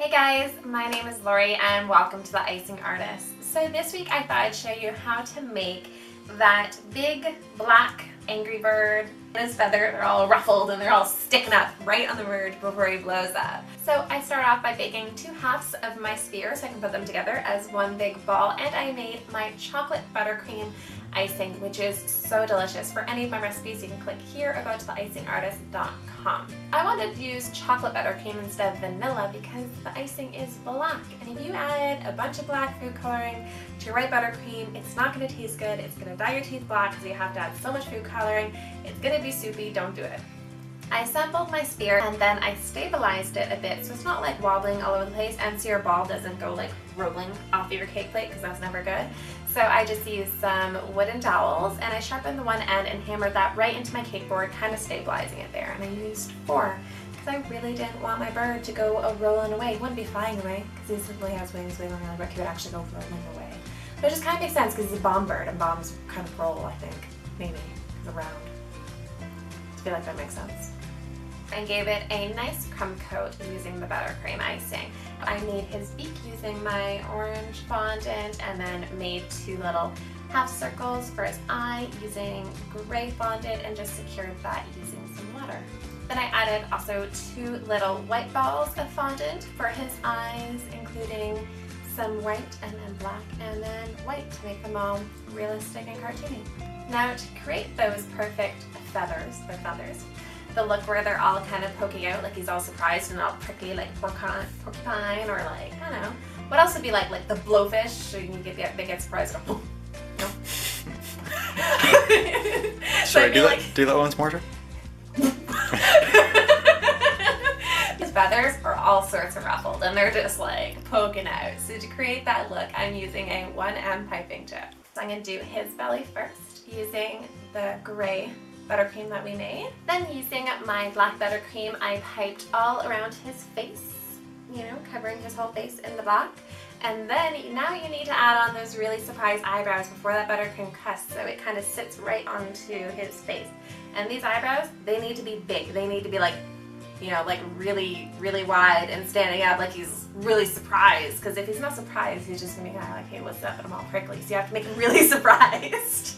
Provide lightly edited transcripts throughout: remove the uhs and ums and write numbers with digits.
Hey guys, my name is Laurie and welcome to the Icing Artist. So this week I thought I'd show you how to make that big black angry bird. His feathers are all ruffled and they're all sticking up right on the verge before he blows up. So I start off by baking 2 halves of my sphere so I can put them together as one big ball, and I made my chocolate buttercream icing, which is so delicious. For any of my recipes you can click here or go to theicingartist.com. I wanted to use chocolate buttercream instead of vanilla because the icing is black, and if you add a bunch of black food coloring to your white buttercream, it's not going to taste good. It's going to dye your teeth black because you have to add so much food coloring. It's going to be soupy. Don't do it. I assembled my sphere and then I stabilized it a bit so it's not like wobbling all over the place, and so your ball doesn't go like rolling off of your cake plate because that's never good. So I just used some wooden dowels and I sharpened the one end and hammered that right into my cake board, kind of stabilizing it there. And I used 4 because I really didn't want my bird to go rolling away. He wouldn't be flying away because he simply has wings way longer than he would actually go rolling away. But it just kind of makes sense because he's a bomb bird and bombs kind of roll, I think, maybe, around. I feel like that makes sense. I gave it a nice crumb coat using the buttercream icing. I made his beak using my orange fondant and then made 2 little half circles for his eye using gray fondant and just secured that using some water. Then I added also 2 little white balls of fondant for his eyes, including some white and then black and then white to make them all realistic and cartoony. Now to create those perfect feathers, the look where they're all kind of poking out, like he's all surprised and all prickly like porcupine, or like, I don't know. What else would be like the blowfish, so you can get surprised. Oh, no. Sorry, do that once more, sir? His feathers are all sorts of ruffled and they're just like poking out. So to create that look, I'm using a 1M piping tip. So I'm going to do his belly first using the gray buttercream that we made. Then using my black buttercream, I piped all around his face, you know, covering his whole face in the black. And then now you need to add on those really surprise eyebrows before that buttercream crusts, so it kind of sits right onto his face. And these eyebrows, they need to be big. They need to be like, you know, like really, really wide and standing up like he's really surprised. Because if he's not surprised, he's just gonna be kind of like, hey, what's up? And I'm all prickly. So you have to make him really surprised.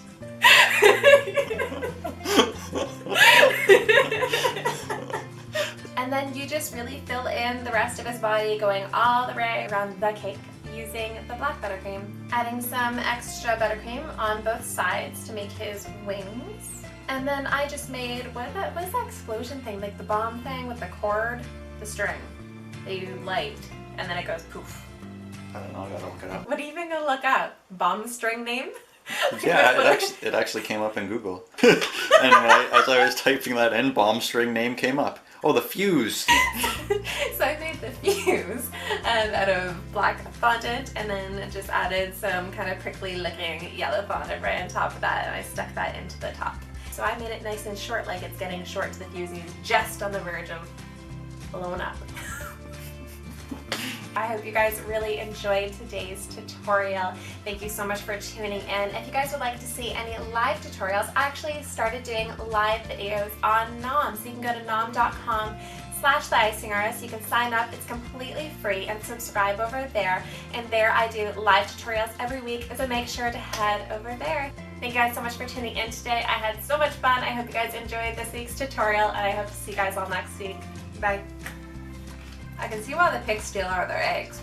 And then you just really fill in the rest of his body, going all the way around the cake using the black buttercream. Adding some extra buttercream on both sides to make his wings. And then I just made, what's that explosion thing? Like the bomb thing with the cord? The string that you light and then it goes poof. I don't know, I gotta look it up. What are you even gonna look up? Bomb string name? Yeah, it actually came up in Google. And as I was typing that in, bomb string name came up. Oh, the fuse! So I made the fuse out of black fondant and then just added some kind of prickly looking yellow fondant right on top of that, and I stuck that into the top. So I made it nice and short, like it's getting short to the fuse, and just on the verge of blowing up. I hope you guys really enjoyed today's tutorial. Thank you so much for tuning in. If you guys would like to see any live tutorials, I actually started doing live videos on Nom. So you can go to nom.com/theicingartist. You can sign up, it's completely free, and subscribe over there. And there I do live tutorials every week, so make sure to head over there. Thank you guys so much for tuning in today. I had so much fun. I hope you guys enjoyed this week's tutorial, and I hope to see you guys all next week. Bye. I can see why the pigs steal out their eggs.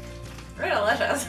They're delicious.